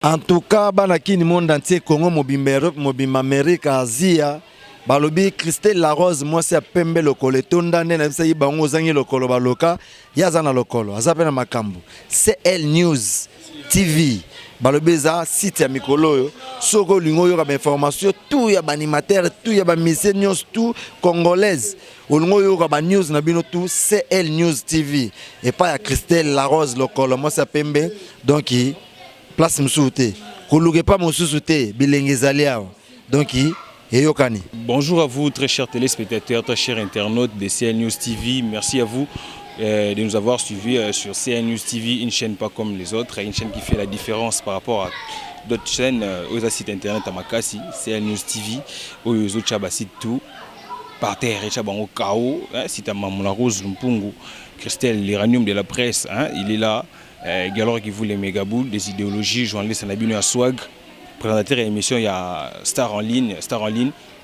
En tout cas, banaki ni monde entier Congo mobimba Europe mobimba Amérique Asia balobi Christelle Larose moi c'est pembe lokolo tonda nde na bisa yi bango zangi lokolo baloka yazana lokolo azape na makambo CL News TV balobi za site ya mikolo yo soko lingo yo ba information tout ya ba animateur tout ya ba mission news tout congolaise olingo yo ba news na bino tout CL News TV et pas ya Christelle Larose lokolo moi c'est pembe donc place msouté koluke pas msouté bilenge zaliao donc yokani. Bonjour à vous très chers téléspectateurs, très chers internautes de CL News TV. Merci à vous de nous avoir suivis sur CL News TV, une chaîne pas comme les autres, une chaîne qui fait la différence par rapport à d'autres chaînes aux sites internet à Makassi, CL News TV, aux autres chaba site tout par terre et chaba au chaos, site à Mamoula Rose Lumpungu, Christelle l'uranium de la presse, il est là. Galore qui voulait méga boules, des idéologies, journaliste en abino à swag, présentateur et émission, il y a Star en ligne, il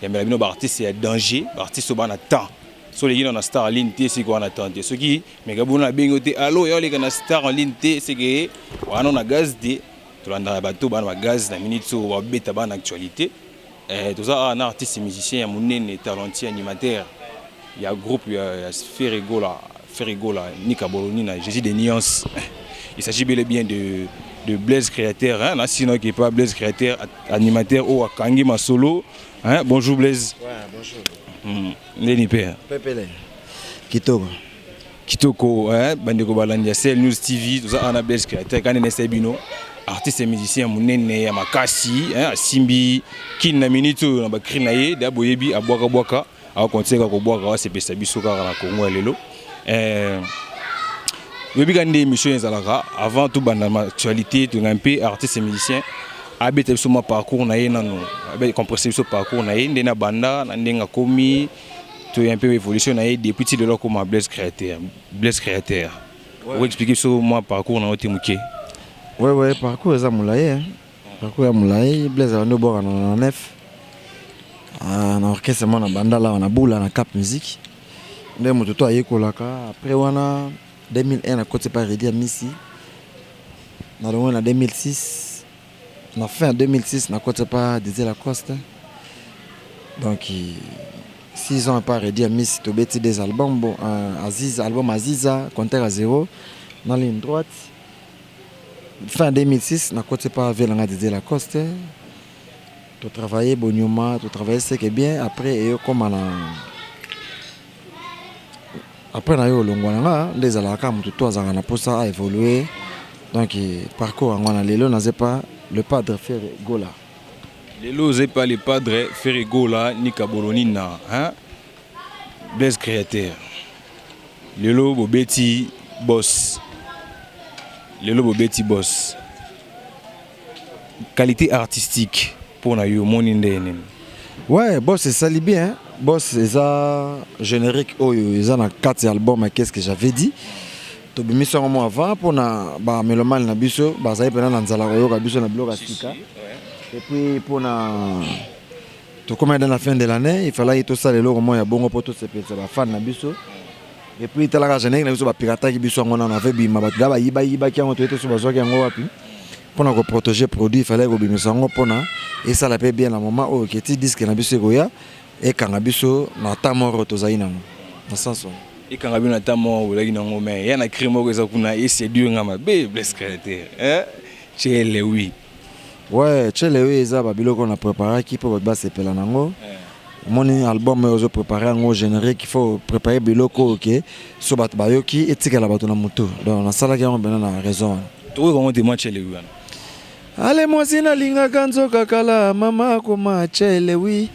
y a Melabino artiste, il y a danger, artiste au ban à temps. Sur les gens on a Star en ligne, c'est quoi on attend. Ceux qui méga boules na bingoté, allo, yo les gars Star en ligne, c'est que on a gaz de, tout le monde bateau, ban gaz, la minute sur wa bêta ban actualité. Tout ça, un artiste, musicien, il y a mon talentueux animateur, il y a groupe, il y a Ferrigola, Nika Bolonina, Jésus des nuances. Il s'agit bel et bien de Blaise Créateur, sinon qui n'est pas Blaise Créateur, animateur ou Kangima Solo. Bonjour Blaise. Ouais, bonjour. Léni Père. Pépélé. Kitoko. Kitoko, Bandeko Balandia, CL News TV, tout ça, on a Blaise Créateur, Kanene Sebino, artiste et musicien, Mounene, Makassi, Simbi, Kin Naminito, Nabakrinaye, Daboyebi, Abwaka Bwaka, à continuer à Bwaka, c'est Pesabiso, Karana Congo et Lelo. Avant tout, l'actualité, tout un peu artiste et musicien, habite sur mon parcours, compressé sur parcours, na banda, na komi, tout un peu évolution, depuis de là comme Blaise Créateur. Blaise Créateur. Vous expliquer sur mon parcours dans votre mouké. Ouais, parcours est à Moulaye. Parcours est à Moulaye, Blaise a nous bord en nef. En orchestre, mon banda là, on a boule, on a cap musique. On a mon tuto à Yekolaka. Après, on a 2001 à côté par Redia Missi. En 2006, en fin 2006 à côté par Didier Lacoste. Donc 6 ans par Redia Missi, tu bêtis des albums, bon, album Aziza, compteur à zéro, dans la ligne droite. Fin 2006 à côté par Vélanga Didier Lacoste. Tu travaillais Bonyuma, tu travaillais ce qui est bien. Après, comme on a après na yo longwana les alaka mutu to azanga pour ça a évolué donc parcours ngwana lelo na pas le padre Ferrigola lelo c'est pas le padre Ferrigola ni Kabolonina Blaise Créateur lelo bobeti boss qualité artistique pour na yo moninde. Ouais, boss c'est ça bien. Boss c'est ça générique ils ont 4 albums qu'est-ce que j'avais dit. To bimi so mo avant pour na ba meloman na biso ba za ipena na nzala ko yoka biso na blog asika. Et puis pour na to comme dans la fin de l'année, il fallait tout ça le logo mo ya bongo pour tout ces ba fan na biso. Et puis tala générique na biso ba pirata ki biso ngona na vebi ma ba ba yiba ki ngo to ete so ba zo ki ngo wapi. Pour nous protéger produit, il fallait que nous soyons et ça la paie bien à moment où qui dit disque na biso goya et quand na biso na tamoro to zaina na sens et quand na tamoro la ina ngome ya na crime ko za kuna et c'est dur ngama be Blaise Créateur chele oui ouais chele oui za ba biloko na préparer qui pour ba se pela nango mon album ozo préparer ngo générique il faut préparer biloko OK so bat ba yoki etikala bato na moto donc na sala ki ngo bena na raison to ko ngoti chele oui. Ale mwazina linga kanzo kakala mama kuma chele wi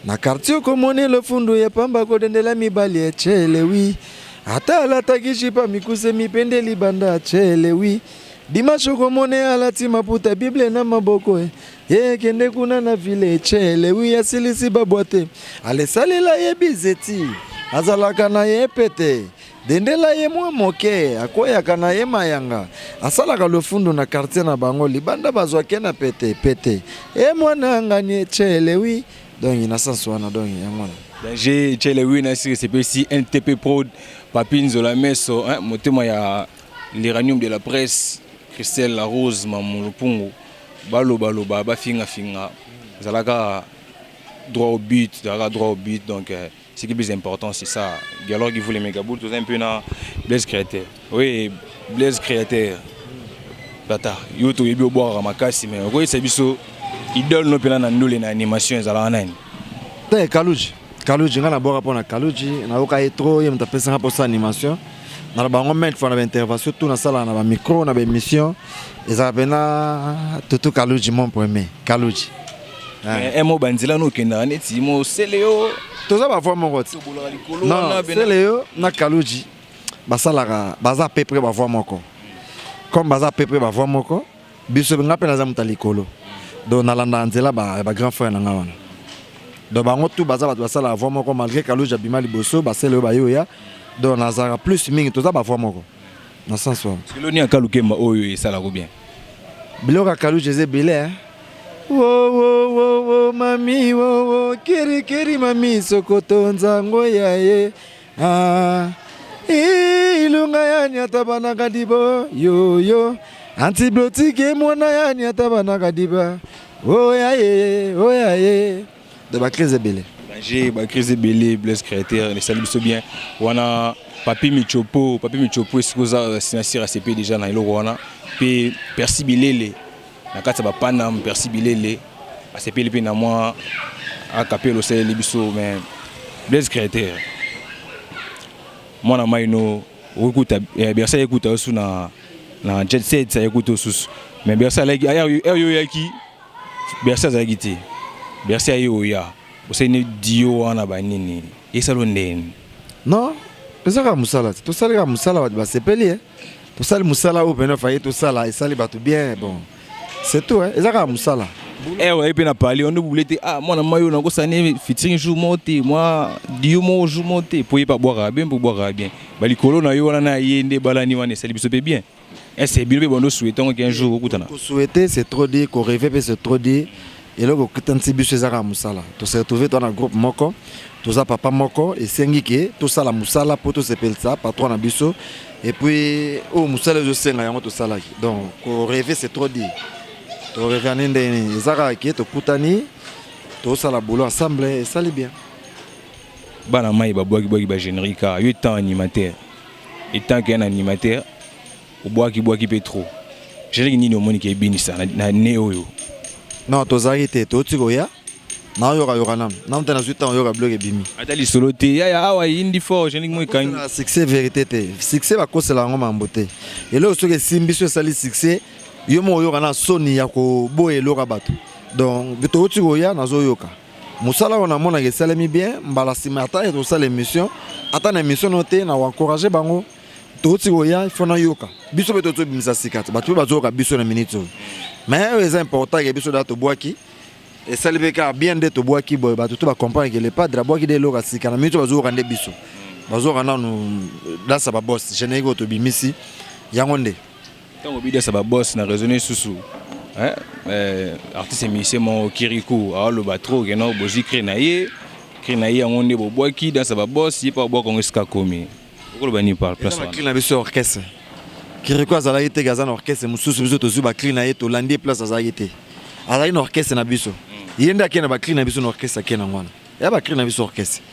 na quartier komone le fundo ya pamba ko dendela mibali ya chele wi ata la takishipa mikuse mipende libanda chele wi dimasho komone alati maputa bible na maboko ye kende kuna na vile chele wi asilisi babwate ale salela ye bizeti azalaka na ye pete dendela ye mwa moke akoyaka na ye mayanga asalaka lofundo na quartier na bango libanda bazwake na pete mwana ngani chele wi donc ina sens wana donc yangwana danger chele wi na c'est petit NTP Prod Papine Zola Meso motema ya l'uranium de la presse Christelle Larose Mamulupungu baloba bafinga finga zalaka droit au but donc ce qui est plus important c'est ça alors qu'il faut les mégaboule tout un peu na Blaise Créateur oui Blaise Créateur tata yo to yebi oboka makasi mais ko yesa biso idole no pena na ndole na animation ezala nani te Kaluji ngana boka pona Kaluji na oka etro ye mtapesa pour sa animation na bango mettre fona intervention tout na sala na ba micro na ba émission ezala pena tout Kaluji mon premier Kaluji mais mo banzila no kenda neti mo seleo toza ba voix moko non seleo na Kaluji basalaka baza peu près ba voix moko comme baza peu près ba voix moko biso nga pe na za mutalikolo donc nalanda nzela ba grand frère na nga wana donc bango tout baza ba basala la voix moko malgré Kaluji abima liboso basele ba yoya donc nazara plus mingi toza ba voix moko na sens wa parce que loni akalukemba oyo esala ko bien biloka Kaluji ezebele wo mami wo kiri mami sokoto nzango yaye ilunga yani atabana kadibo yo antibiotique mwana yani atabana kadiba oyaye de ba crise belé danger ba crise belé Blaise Créateur les salut so bien wana papi michopo esikoza sinasira CP déjà na iloko wana pe Percy Bilele na kati ba panam Percy Bilele asepeli pe na moi akapelo sele biso mais Blaise Créateur mwana maino okuta Bersa ekuta osu na jet set ça ekuta osu mais Bersa like ayo yaki Bersa za giti Bersa ayo ya oseni dio wana banini esalo ndeni non ezaka musala to salika musala ba sepeli to sali musala o beno faye to sala esali batu bien bon c'est tout ezaka musala ouais et puis na parler on voulait ah moi na mayo na ko sané featuring jour monté moi dio mo jour monté pour y pas boire bien bali kolo na yo na yende balani wana sali biso pe bien et c'est bien bon nous souhaitons qu'un jour okutana ko souhaiter c'est trop dire ko rêver c'est trop dire et là ko kitansi biso ezaka musala to se retrouver dans un groupe moko toza papa moko et sengi ke to sala musala poto sepel ça patron na biso et puis o musala je senga yango to sala donc ko rêver c'est trop dire to rêver ndeni ezaka ke to kutani to sala boulot ensemble et ça bien bana mai ba boki ba générique yo temps animateur et tant qu'un animateur o boki pe trop générique ni no moni ke binisa na neo yo non to zarite to tiko ya na yoka nam tena 8 ans yoka bloc bimi atali solo te ya awa indi fort générique moi kan succès vérité te succès ba kosela ngo mambote et là soki simbiso sali succès yo mo yoka na soni ya ko boye loka bato donc bito tiko ya nazo yoka musala on a mona ke salemi bien mbala simata et to sala émission ata na émission noté na encourager bango to tiko ya il faut na yoka biso beto to bimisa sikata bato bazo ka biso na minute mais c'est important que biso da to boaki et ça le cas bien de to boaki boy bato to ba comprendre que le padre boaki de loka sikana minute bazo ka biso bazo ka na dans sa boss génégo to bimisi yangonde tant obide sa boss na raisonner susu artiste musicien mon Kirikou a le batro que non boji krenaye yangonde bo boaki dans sa boss yi pa boako ngiska komi ko ba ni par place wana na biso orchestre Kirikou azala yete gazana orchestre mususu biso to zuba clean na yeto landi place azala yete azala ina orchestre na biso yenda kena ba clean na biso na orchestre kena ngwana ya ba clean na biso orchestre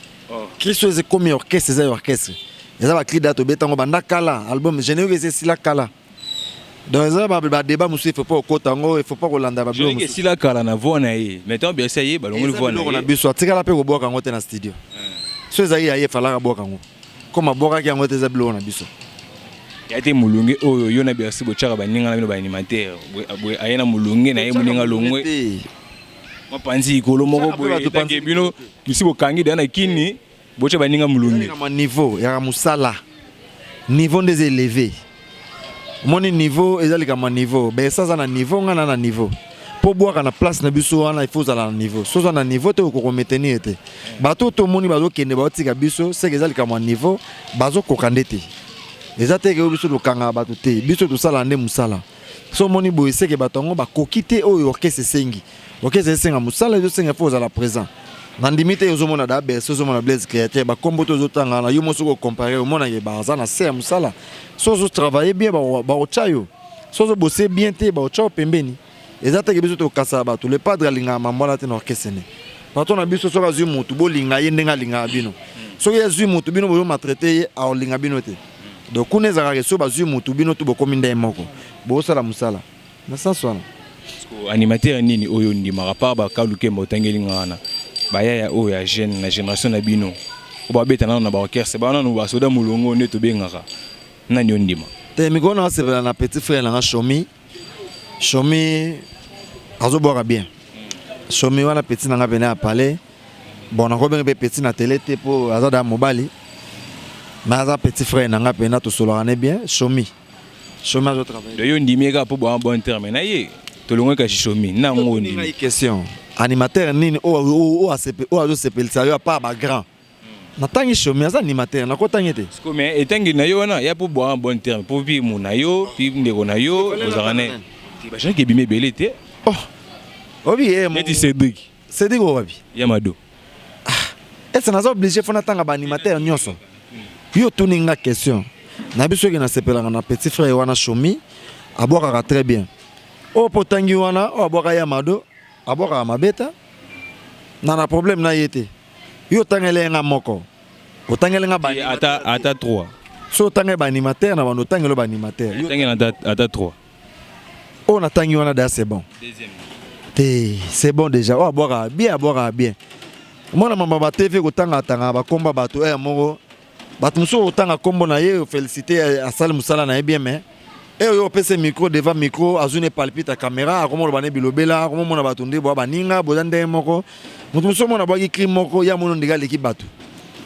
Christo eze komi orchestre za orchestre eza ba clean dato betango banda kala album générique eze sila kala donc eza ba débat musu il faut pas okotango il faut pas kolanda ba bloc musu sila kala na vona ye maintenant bien essayer ba longo le vona na biso atikala pe ko boka ngote na studio so eza ye falaka boka ngo comme boka ki ngote za bilo na biso yate mulunge oyo yo na biasi bochaka baninga na bino ba animateur ayena mulunge na ye muninga longwe mapanzi ikolo moko boye tanke bino kisi bokangi dana kini bocha baninga mulunge na niveau ya musala niveau des élevés mon niveau ezali kama niveau be ça na niveau ngana na niveau po boaka na place na biso wana il faut za na niveau so za na niveau te ko maintenir te bato to moni bazo kende ba otika biso c'est que ezali kama niveau bazo kokandete ezate ke biso lokanga bato te biso to sala nde musala so moni boye c'est que batongo ba kokite oyo orchestre sengi orchestre senga musala zo senga faut za la présent na ndimite yo zomona da be so zomona Blaise Créateur ba kombo to zotanga na yo moso ko comparer au mona ye ba za na se musala so zo travailler bien ba ochayo so zo bosser bien te ba ochayo pembeni ezata ke biso to kasa bato le padre alinga mambola te na orchestre ne pato na biso soka zui mutu bo linga ye ndenga linga bino soki ye zui mutu bino bo maltraiter ye a linga bino te donc kuna ezaka ke so ba zui mutu bino to bokomi nde moko bo sala musala na sens wana animateur nini oyo ndimaka pa bakalukemba otangeli ngana bayaya oyo ya jeune na génération na bino obabeta nano na baorchestre banano basoda mulongo nde tobengaka nani ondima te mikolo na asepela na petit frère nanga Chomi azoboka bien Chomi wana petit nanga pene ya palais bon nakobenga pe petit na télé te po azada mobali mais aza petit frère nanga pene tosolaka ne bien Chomi azo travailler de yo ndimeka po bon terme na ye tolongo ka Chomi na ngo ndimi une question animateur nini o azo sepelisa yo pa ba grand natangi Chomi aza animateur nakotangi te mais etangi na yo wana ya po bon terme po pi mu na yo pi ndeko na yo ozakane ba jean ke bimé belé te oh obi e mo et Cédric obi Yamado est-ce nazo obligé fona tanga ba animateur nyonso yo tuninga question na biso ke na sepelanga na petit frère wana Chomi aboka très bien o potangi wana o aboka Yamado aboka mabeta na problème na yete yo tangele nga moko otangele nga ba ata 3 so tangé ba animateur na bando tangelo ba animateur yo tangé ata 3 on a tangi wana da c'est bon c'est bon déjà o aboka bien mona mama ba TV ko tanga ba komba bato moko bato muso tanga kombo na ye féliciter à salle musala na bien mais yo pese micro devant micro azune palpite caméra comment le bane bilobela comment mona bato ndé bo baninga bozande moko mutu muso mona ba ki crime moko ya mono ndiga leki bato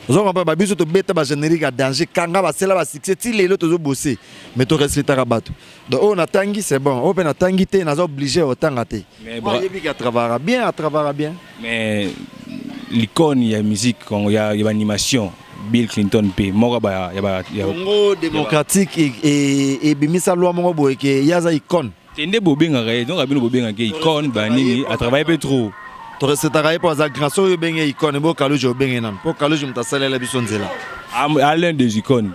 ozo ba biso to beta ba générique à danger kanga ba sela ba succès ti lelo to zo bosser mais to respecter bato donc on a tangi c'est bon on peut na tangi te na obligé au tanga te mais bon yebi ka travaillera bien mais l'icône ya musique quand ya animation Bill Clinton P moko ba ya Congo démocratique et bimisa loi moko boye ke yaza icône tende bobenga ga donc abino bobenga ke icône ba nini a travailler peu trop to respecter pas za grand so benga icône bo kalujo benga nan po kalujo mtasalela biso nzela l'un des icônes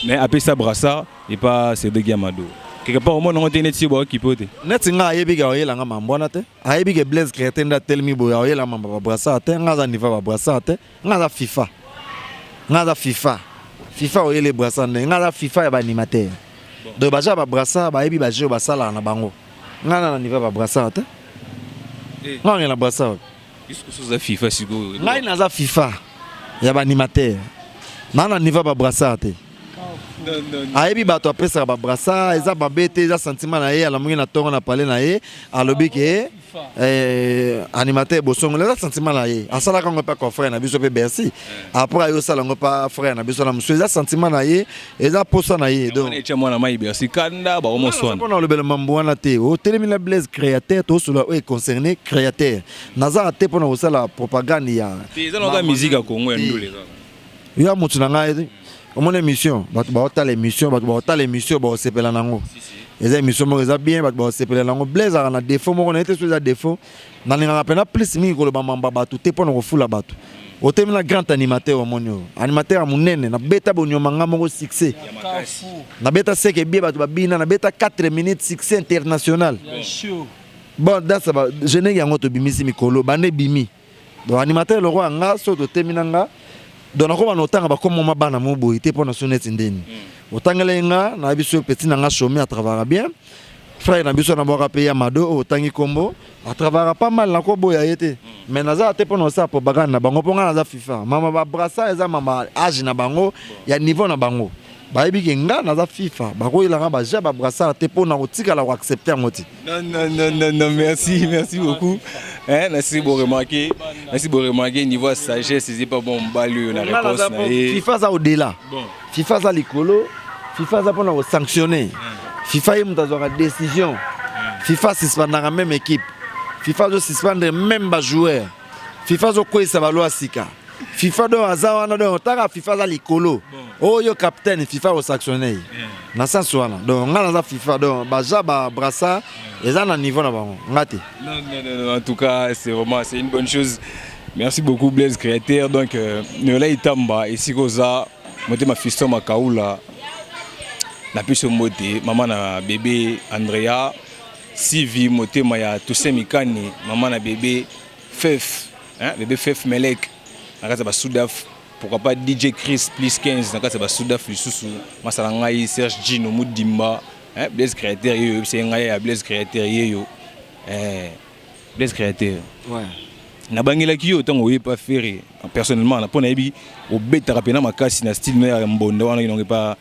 mais après ça brassa et pas Cédric Yamado quelque part au monde on tenait tibo qui pote net nga yebi ga oyela nga mambona te ayebi ke Blaise Créateur nda telmi bo oyela mamba ba brassa te nga za niva ba brassa te nga za FIFA oyele brassa ne nga za FIFA ya ba animateur donc baja ba brassa ba yebi ba jeu ba sala na bango nga na niva ba brassa te nga na brassa qu'est-ce que ça FIFA sigo nga na za FIFA ya ba animateur na niva ba brassa te ayebi bato apesa ba brassa eza babete eza sentiment na ye ala mungi na tongo na parler na ye alobi ke animateur bosongo eza sentiment na ye asala kango pa ko frère na biso pe Bercy après yo sala ngo pa frère na biso na muso eza sentiment na ye eza posa na ye donc on mwana mai Bercy kanda ba omo swana on a le bel mambo wana te o telemina Blaise Créateur to solo est concerné créateur naza te pona osala propagande ya eza no ka musique ya Congo ya ndule yo mutu na ngai mon émission bato ba l'émission ba sepela nango eza émission mo eza bien bato ba sepela nango Blaise na défaut mo na été sur za défaut na ninga pena plus mingi ko ba mamba bato te pona ko fula bato otemina grand animateur monyo animateur munene na beta bonyo manga moko succès na beta seke bien bato ba bina na beta 4 minutes succès international bon dans ça je n'ai yango to bimisi mikolo bane bimi donc animateur le roi nga so to temina nga donc on va otanga ba comme ma bana mo boy te pona soneti ndeni otangela nga na biso petit na nga Chomi à travailler bien frère na biso na boka pe Yamado otangi kombo à travailler pas mal na ko boya yete mais naza te pona ça pour bagana na bango ponga naza FIFA mama ba brassa eza mama âge na bango ya niveau na bango ba yebi ke nga naza FIFA ba ko ilanga ba ja ba brassa te pona otika la ko accepter ngoti non merci beaucoup merci pour remarquer niveau sagesse c'est pas bon balu na réponse na FIFA za au-delà FIFA za likolo FIFA za pona ko sanctionner FIFA yim tazora décision FIFA suspendra même équipe FIFA zo suspendre même ba joueur FIFA zo kwesa ba loi sika FIFA do azawana do taka FIFA za likolo yo capitaine FIFA au sanctionner na sens wana donc nga na FIFA donc ba ja ba brassa eza na niveau na bango ngati non en tout cas c'est une bonne chose. Merci beaucoup Blaise Créateur donc Nola Itamba ici koza motema fiston makaula na piso mote maman na bébé Andrea Sivi motema ya Toussaint Mikani maman na bébé Fef bébé Fef Melek na kati ba Soudaf pourquoi pas DJ Chris plus 15 na kati ba Soudaf lisusu masala ngai Serge Gino Mudimba Blaise Créateur yo c'est ngai ya Blaise Créateur yo Blaise Créateur ouais na bangelaki yo tango oye pas faire personnellement na pona yebi obeta rapena makasi na style ya mbonda wana inonge pas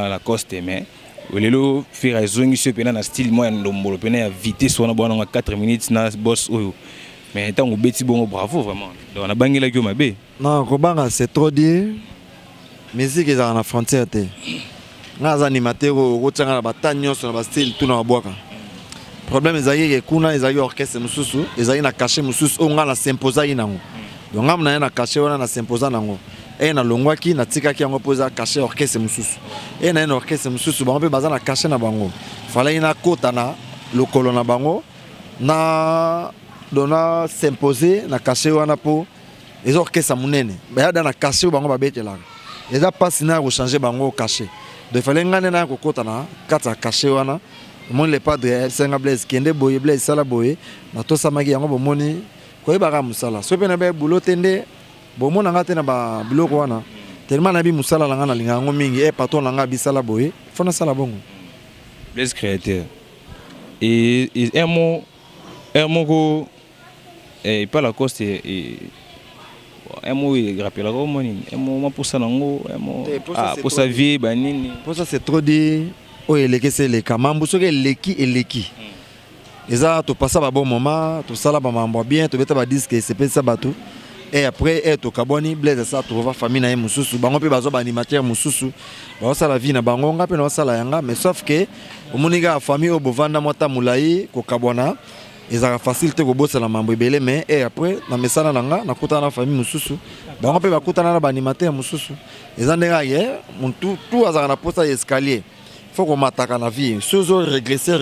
la coste mais lelo faire zongi se pena na style moi ndombolo pena ya vitesse wana bwana 4 minutes na boss oyo mais tango beti bongo bravo vraiment donc na bangelaki yo mabe non kobanga c'est trop dire musique ezala na frontière te nga za animateur otanga na batanyo sur na style tout na boaka problème ezali ke kuna ezali orchestre mususu ezali na cachet mususu o nga na s'imposer nango donc nga na cachet wana na s'imposer nango na longwaki na tikaki yango poza cachet orchestre mususu na orchestre mususu bango pe baza na cachet na bango fallait na kota na lokolo na bango na dona s'imposer na cachet wana po les orchestres munene ba da na cachet bango ba betela eza pas na ko changer bango cachet donc fallait ngane na ko kota na kata cachet wana mon le padre senga Blaise kende boye Blaise sala boye na to samaki yango bomoni ko yebaka musala so pe na be boulot tende bomona ngate na ba biloko wana tellement na bi musala langa na linga ngo mingi patron langa bi sala boye fona sala bongo Blaise Créateur et un mot ko pas la coste et un mot il rappelle la moni un mot pour ça nango un mot pour sa vie banini pour ça c'est trop dit o eleke c'est les kamambu soki eleki eza to passa ba bon moment to sala ba mambo bien to beta ba disque c'est pas ça bateau et après to kaboni Blaise ça to va famille na mususu bango pe bazo ba animateur mususu ba sala vie na bango nga pe na sala yanga mais sauf que omuniga famille o bovanda mota mulai ko kabona ezaka facilité ko bossa na mambo ebele mais et après na mesana nanga na kutana na famille mususu bango pe ba kutana na ba animateur mususu eza ndenga ye muntu tout azaka na posta escalier faut qu'on m'attaque à la vie. Si on régresser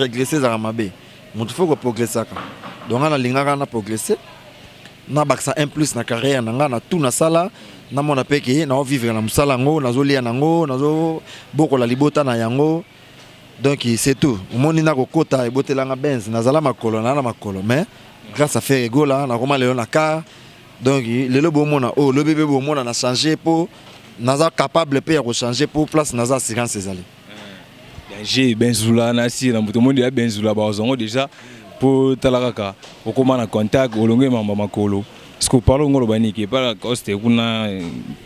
à Mabé, il faut qu'on progresse. Donc, on a l'ingara na progresser. Na baksa un plus na carrière na tout na sala na mona peke na vivre na musala ngo na zolia nango na zo boko la libota na yango. Donc c'est tout. Moni na kokota e botelanga benz na zala makolo na makolo mais grâce à faire egola na koma lelo na car. Donc le lobo mona le bébé bo mona na changer pour naza capable pe ya ko changer pour place naza assurance ezali. J'ai Benzula nasi na tout le monde a Benzula bazongo déjà pour talaka au comment en contact au longue mamba makolo ce que parle ngolo baniki pas la coste kuna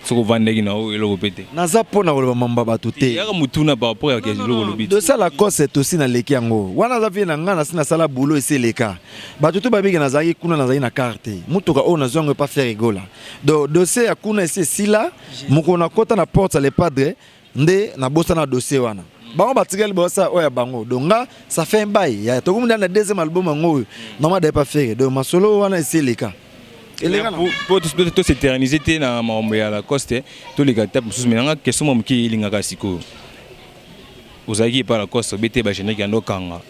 soko vandeki na o eloko pété naza pona ko mamba batute ya mutuna par rapport à quelque chose de ça la cause c'est aussi na leki yango wana za vient na sina sala boulot ese leka batutu babiki na zaki kuna na zaki na carte mutuka o na zongo pas faire rigola donc dossier ya kuna ese sila mukona kota na porte le padre nde na bossa na dossier wana bango batikeli bossa oya bango donc ça fait un bail ya to comme dans le deuxième album ngo normalement d'ailleurs pas faire donc masolo wana ese leka pour tout s'éterniser na mambo ya la coste tous les gars tapent sous menanga question mo ki lingaka siko ozaki par la coste bete ba générique ya ndokanga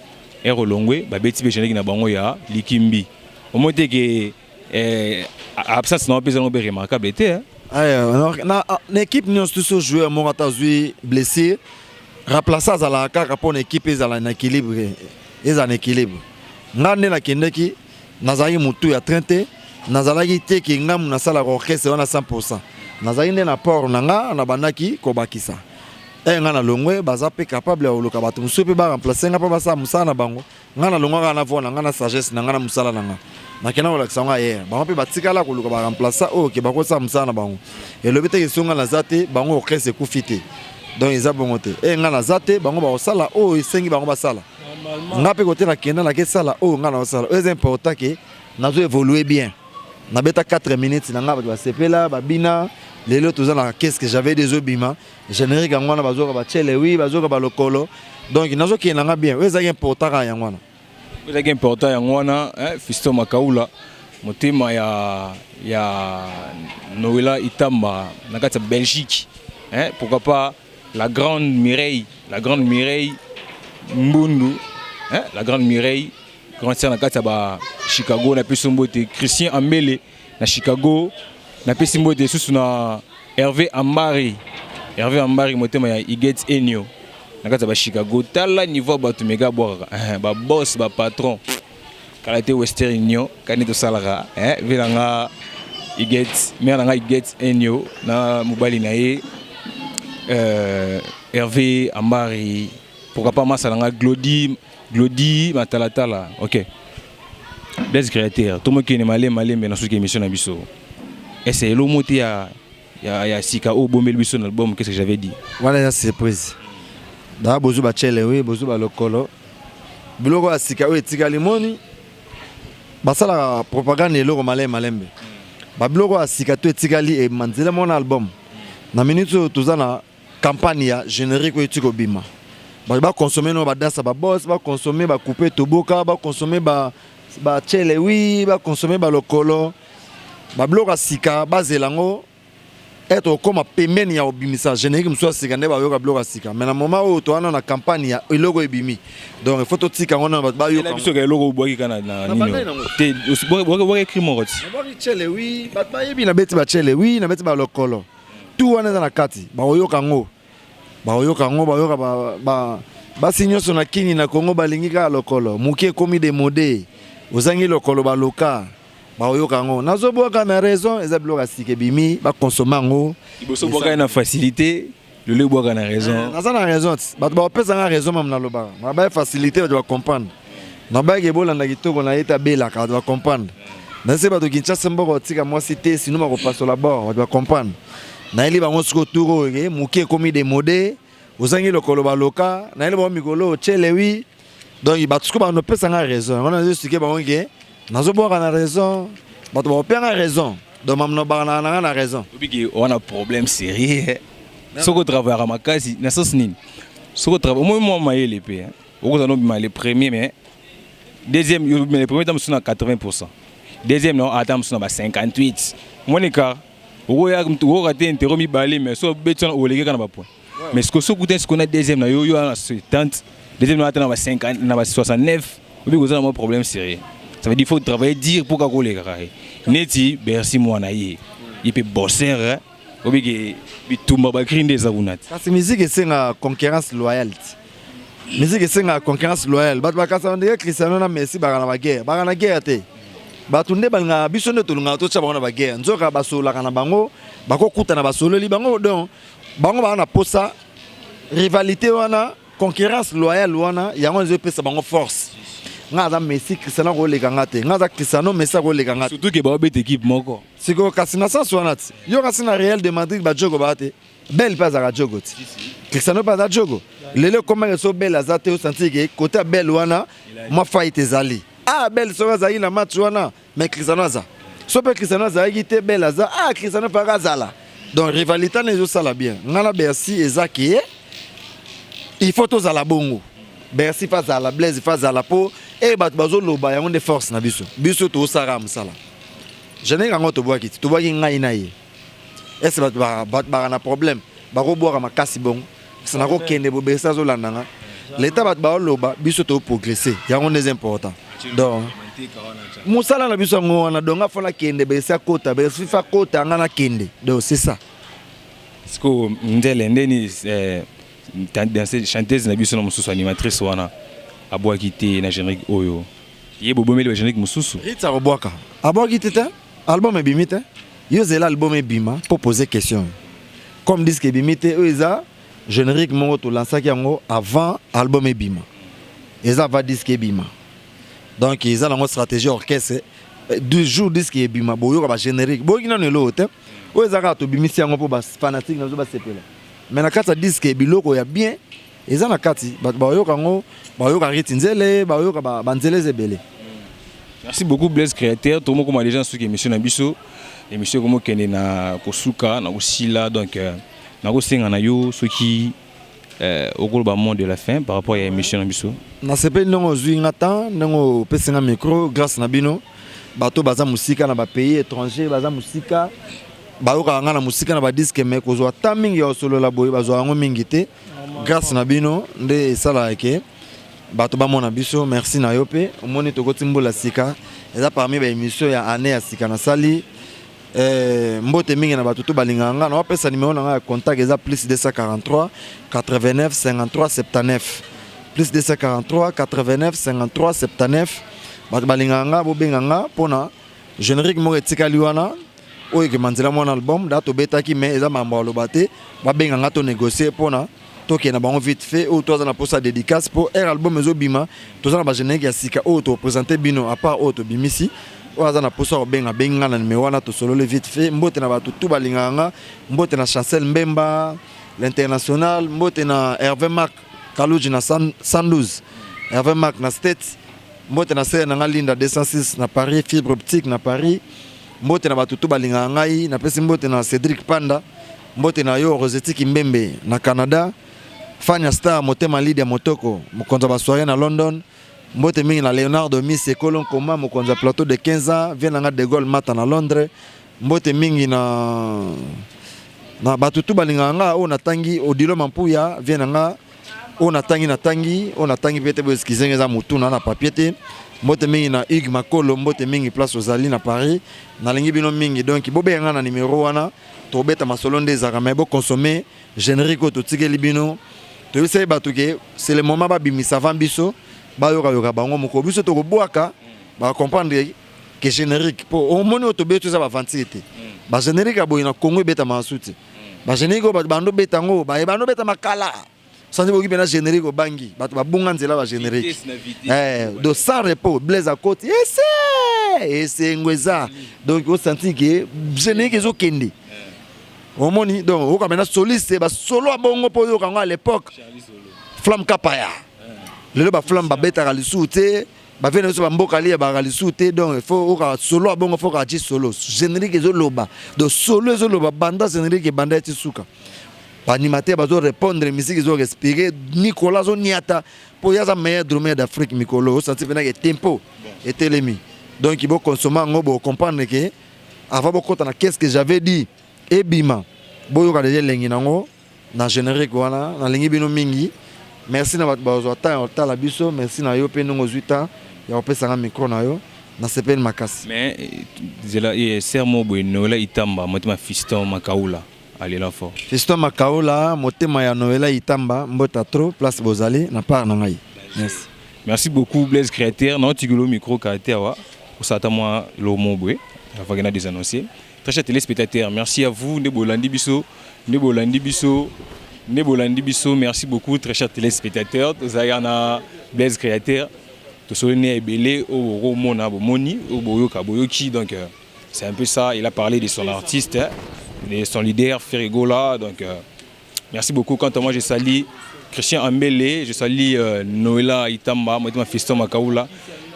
erolongwe ba beti be générique na bango ya likimbi au moins que absence na pesa no be remarquable était na équipe nous tous joueurs mon atazui blessé remplacer à la kaka pour équipe ezala na équilibre en équilibre ngane na kendeki nazali mutu ya 30 nazalaki te ki ngamu na sala orchestre wana 100% nazali nde na port nanga na bandaki ko bakisa nga na longwe baza pe capable ya oloka bato musu pe ba remplacer nga pa basa musala na bango nga na longwa na vona nga na sagesse na nga na musala nanga na kena wala kisanga bango pe batikala ko oloka ba remplacer o ke bakosa musala na bango elobi te kesonga na zate bango orchestre kufite donc eza bongo te nga na zate bango ba osala o esengi bango basala nga pe kote na kenda na ke sala o nga na osala c'est important que nazo évoluer bien na beta 4 minutes na nga ba sepela ba bina lelo tozana qu'est-ce que j'avais des obima générique ngwana bazoka ba chele oui bazoka ba lokolo donc nazo ki na nga bien eza important ka yangwana eza important yangwana Fisto Makaula motema ya Noëlla Itamba na kati Belgique pourquoi pas la grande Mireille Mbundu la grande Mireille grand sœur na kati ba Chicago na pesombote Christian Ambele na Chicago na pesimbote susu na Hervé Ambari motema ya Iget Enyo na kati ba Chicago tala niveau ba to mega boka ba boss ba patron kala te Western Union kanito salara vilanga iget meranga iget enyo na mobali na ye Hervé Ambari pourquoi pas masalanga Glody matalatala OK Blaise Créateur tout le monde qui est malé mais dans cette émission na biso essaye le moti ya sika o bomel biso na album qu'est-ce que j'avais dit voilà la surprise da bozu ba chele oui bozu ba lokolo biloko ya sika o etika limoni basala propagande eloko malembe ba biloko ya sika to etika li e manzela mon album na minute toza na campagne ya générique etiko bima ba consommer no ba dansa ba boss ba consommer ba couper toboka ba consommer ba chele oui ba consommer ba lokolo ba biloko ya sika bazelango être comme pemeni ya obimisa générique mso sika ne ba yoka biloko ya sika mais na moment où to ana na campagne ya eloko ebimi donc il faut to tika ngona ba yoka biso ka eloko boki kana na nino te boki écrit mon roti ba chele oui ba yebi na beti ba chele oui na beti ba lokolo tout wana na kati ba yoka ngo ba sinyo sona kini na Congo balingi ka lokolo mukie komi de modé ozangi lokolo ba loka ba yoka ngo nazo boka na raison eza biloko ya sika bimi ba consommer ngo iboso boka na facilité le boka na raison naza na raison ba pesa na raison mam na loba ba facilité ba comprendre na ba ke bolanda kitoko na eta bela ka ba comprendre na se ba to Kinshasa mboko tika moi cité sinon ba ko passo la bord ba comprendre na eli bango siko turo ke mukie komi de modé ozangi lokolo ba loka na eli ba mikolo chele wi donc ba tuko ba no pesa na raison on a dit que ba onge nazo boka na raison ba to ba na raison donc mam no ba na raison obiki on a problème sérieux soko travailler à makasi na sens nini soko travailler moi maïle pe oko za no bima les premiers mais deuxième mais les premiers temps sont à 80%. Deuxième non attends sont à 58. Monica oko ya oko raté interromi balé mais so beton o lege kana ba point. Mais ce que so coûte ce qu'on a deuxième na yo à 70. Deuxième non attends à 50 na 69. Obiki kozana mo problème sérieux. Ça veut dire faut travailler dire pour ka ko le carré. Neti merci moi na ye. Il peut bosser hein. Obiki bitumba ba grinde za bunat. Kasi musique c'est une concurrence loyale. Musique c'est une concurrence loyale. Bat ba kasa ndeke Cristiano na Messi ba na guerre. Ba na guerre te. Ba tunde ba nga biso ne tulunga to tshaba na ba guerre. Nzoka ba sola kana bango ba ko kuta na ba solo li bango donc bango ba na posa rivalité wana concurrence loyale wana yango nzo pesa bango force. Nga za Messi Cristiano ko le kanga te. Nga za Cristiano Messi ko le kanga. Surtout que ba bet équipe moko. Siko kasina sans wana ti. Yo kasina Real de Madrid ba jogo ba te. Belle pas à jogo ti. Cristiano pas à jogo. Lelo comment so belle azate o senti que côté belle wana ma fight ezali. Ah belle so azali na match wana mais Cristiano aza. So pe Cristiano aza te belle aza ah Cristiano pas azala. Donc rivalité ne sala bien. Ngala Bercy ezaki il faut tous à la bongo. Bercy face à la Blaise face à la peau et bat bazo loba yango de force na biso. Biso to sara msala. Je n'ai rien to bois ki to bois ngai na ye. Est-ce bat na problème. Ba ko boire makasi bon. C'est na ko kende bo besa zo landanga. L'état bat ba loba biso to progresser. Yango des important. Donc musala na biso ngo na donga fona kende besa kota besa fa kota ngana kende. Donc c'est ça. Est-ce que ndele ndeni danser chanteuse na biso na mususu animatrice wana abwa kité na générique oyo. Yebo bomeli ba générique mususu. Ritsa robwaka. Abwa kité album ebimite. Yo zela album ebima pour poser question. Comme disent que bimite eza générique mongo to lansaki yango avant album ebima. Eza va disque ebima. Donc ils ont une stratégie orchestre 2 jours disque ebima boyo ba générique. Boyo na nelo te. O eza ka to bimisi yango pour ba fanatique na zo ba sepela. Mais na kata disque biloko ya bien eza na kati boyo kango boyo ka ritinzele boyo ka ba nzele zebele. Merci beaucoup Blaise Créateur. Tout le monde comme les gens sur émission na biso. Émission comme kende na kosuka na osila donc na kosenga na yo ceux qui au gros moment de la fin par rapport à l'émission na biso. Na sepe ndongo zui ngata ndongo pesenga micro grâce na bino bato baza musika na ba pays étranger baza musika bayoka nga na musika na ba disque mais kozwa ta mingi ya solo la boy bazwa ngo mingi te grâce na bino nde sala ke bato ba mona biso merci na yo pe omoni tokoti mbola sika eza parmi ba émission ya année ya sika na sali mbote mingi na bato to balingaka nga na wapesa numéro na nga ya contact eza plus 243 89 53 79 plus 243 89 53 79 bato balingaka nga bobenga nga mpona générique moko etikali wana oyo ekema nzela mwana album da tobetaki mais eza makambo aloba te babenga nga tonégocier mpona tokende na bango vite fait oyo toza na posa dédicace mpo air album ezobima toza na bagénérique ya sika oyo topresente bino à part oyo tobimisi oyo aza na posa kobenga bengi nga na numéro wana tosolole vite fait mbote na bato tu balingaka nga mbote na Chancel Mbemba l'international mbote na Hervé Marc Kaluji na 112 Hervé Marc na State mbote na sere na nga Linda 206 na Paris fibre optique na Paris mbote na bato tu balingaka ngai napesi mbote na Cédric Panda mbote na yo Roseti Kimbembe na Canada Fania Star motema Lydia Motoko mokonza ba soirée na London mbote mingi na Leonardo Miss Colon Koma mokonza plateau de 15 ans vient na De Gaulle Mata na Londres mbote mingi na bato tu balingaka nga o natangi Odilo Mampuya vient na o natangi pete bo eskizenge za mutuna na papier te mbote mingi na Hugues Makolo mbote mingi place Ozali na Paris na lingi bino mingi donc bobenga na numéro wana tobeta masolo ndezaka mais bo consommer générique to tikeli bino to yose bato ke c'est le moment ba bimisa van biso ba yoka bango moko biso to kobwaka ba comprendre que générique po o moni to beto za ba vantité ba générique abo ina Congo beta masuti ba générique ba bando beta ngo ba bando beta makala sans boki bena générique bangi bato ba bunga nzela ba générique do sans repos Blaise à côté ese ngweza donc on sentit que générique zo kende au moni donc on kamena soliste ba solo abongo po yo kango à l'époque Flamme Kapaya lelo ba Flamme ba beta kalisuté ba vena so ba mboka li ba kalisuté donc il faut o solo abongo faut ka ji solo générique zo loba donc solo zo loba banda générique banda ti suka ba animateur ba zo répondre musique zo respirer Nicolas zo niata po ya za meilleur drummer d'Afrique Mikolo senti pena que tempo et telemi donc il faut consommer ngo bo comprendre que avant beaucoup na qu'est-ce que j'avais dit ebima boyo ka déjà lengi nango na générique wana na lengi bino mingi merci na bazo ta la biso merci na yo pe ngo zuita ya opesa nga micro na yo na sepel makasi mais zela et sermo bueno la itamba motema fiston makaula allez là fort fiston makaula motema ya Noela itamba mbota trop place bozali na part na ngai merci beaucoup Blaise Créateur non tigulo micro caractère wa osata moi lo mobwe avant que des annoncés. Très chers téléspectateurs, merci à vous, Nebolandi Bisso, merci beaucoup, très chers téléspectateurs. Zayana Blaise Créateur, Tosolene Ebele, Romona Bomoni, Oboyoka Boyoki, donc c'est un peu ça. Il a parlé de son artiste, de son leader, Ferrigola, donc merci beaucoup. Quant à moi, je salue Christian Ambele, je salue Noela Itamba, moi Fiston Makaoula,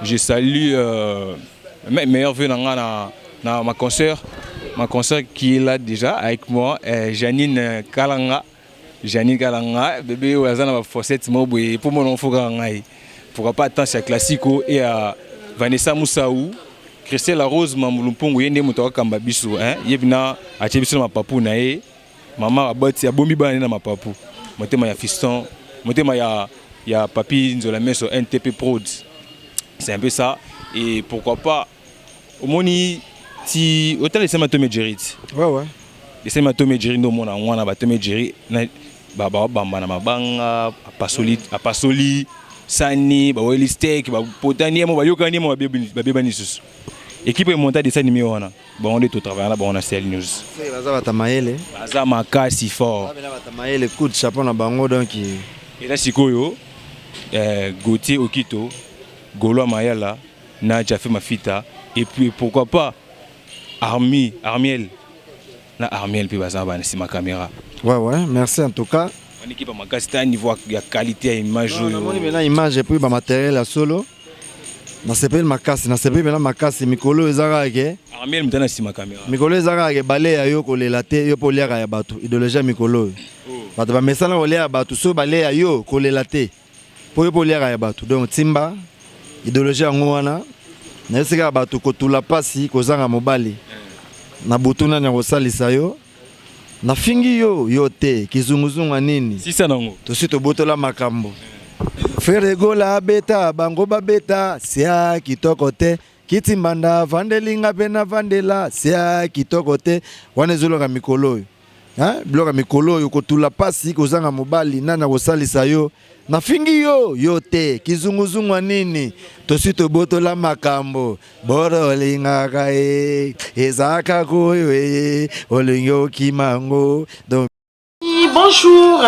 je salue meilleur vœu na ma consoeur qui est là déjà avec moi, Janine Kalanga, bébé Ouazana va forcer Mobwe pour mon enfant Gangai. Pourquoi pas attendre c'est classico et à Vanessa Moussaou, Christelle Rose Mamulumpongo yende motoka kamba biso hein, yebina a chebiso ma papu na e, maman aboti ya bombi bana na ma papu. Motema ya fiston, motema ya papi nzola meso NTP Prod. C'est un peu ça et pourquoi pas au moni si autant les sématome Jerit. Ouais. Les sématome Jerit no mona wana batome Jerit na baba bamba na mabanga apasoli sani ba weli steak ba potani mo ba yokani mo ba bebani susu. Équipe monta de sani mi wana. Bon on est tout travail là bon on a CL News. C'est baza batamaele. Baza makasi fort. Baza batamaele coup de chapeau na bango donc et là sikoyo Gauthier Okito, Golo Mayala, Nadja fait ma fita et puis pourquoi pas Armiel puis baza ba na caméra. Ouais, merci en tout cas. On équipe ma casta niveau ya qualité à image. Non, on est image et puis ba matériel à solo. Na sepel makasi, na sepel bena makasi mikolo ezaka ke. Armiel mtana sima caméra. Mikolo ezaka ke bale ya yo kolela te yo poliaka ya bato idéologie mikolo. Bato ba mesana kolela bato so bale ya yo kolela te. Po yo poliaka ya bato donc timba idéologie yango wana. Na esika bato kotula pasi kozanga mobali. Na butuna nya kosalisa yo. Na fingi yo te kizunguzunga nini. Si ça nango. To sito botola makambo. Ferrigola beta bango babeta sia kitoko te kitimbanda vandelinga pena vandela sia kitoko te wana ezoloka mikolo oyo biloka mikolo oyo kotula pasi kozanga mobali nana kosalisa yo nafingi yo te kizunguzungwa nini tosi tobotola makambo boro olingaka ezaka koyo olingi okimango donc bonjour,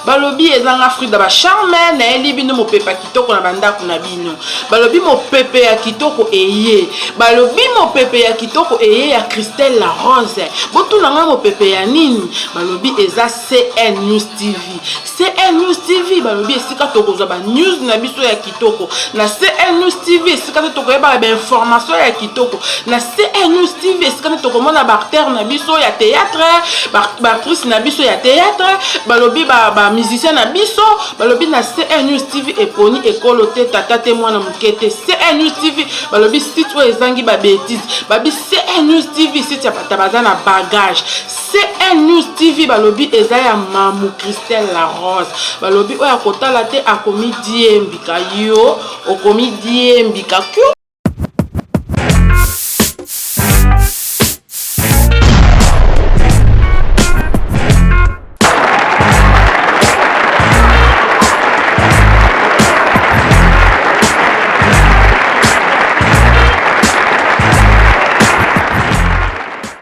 balobi ezanga fruit da ba charme na elibino mo pepa kitoko na bandako na bino. Balobi mo pepe ya kitoko eye. Balobi mo pepe ya kitoko eye ya Christelle la Rose. Botu nanga mo pepe ya nini? Balobi eza CN News TV. CN News TV balobi esika tokozwa ba news na biso ya kitoko. Na CN News TV esika tokoyeba ba information ya kitoko. Na CN News TV esika tokomona ba acteur na biso ya théâtre, ba actrice na biso ya théâtre, balobi ba musicien na biso, balobi na CN News TV eponi ekolo te tata te mwana mukete. CN News TV balobi site o ezangi ba bêtise. Babi CN News TV site ya patabaza na bagage. CN News TV balobi eza ya mamu Christelle la Rose. Balobi oya kotala te akomi diembika yo, okomi diembika.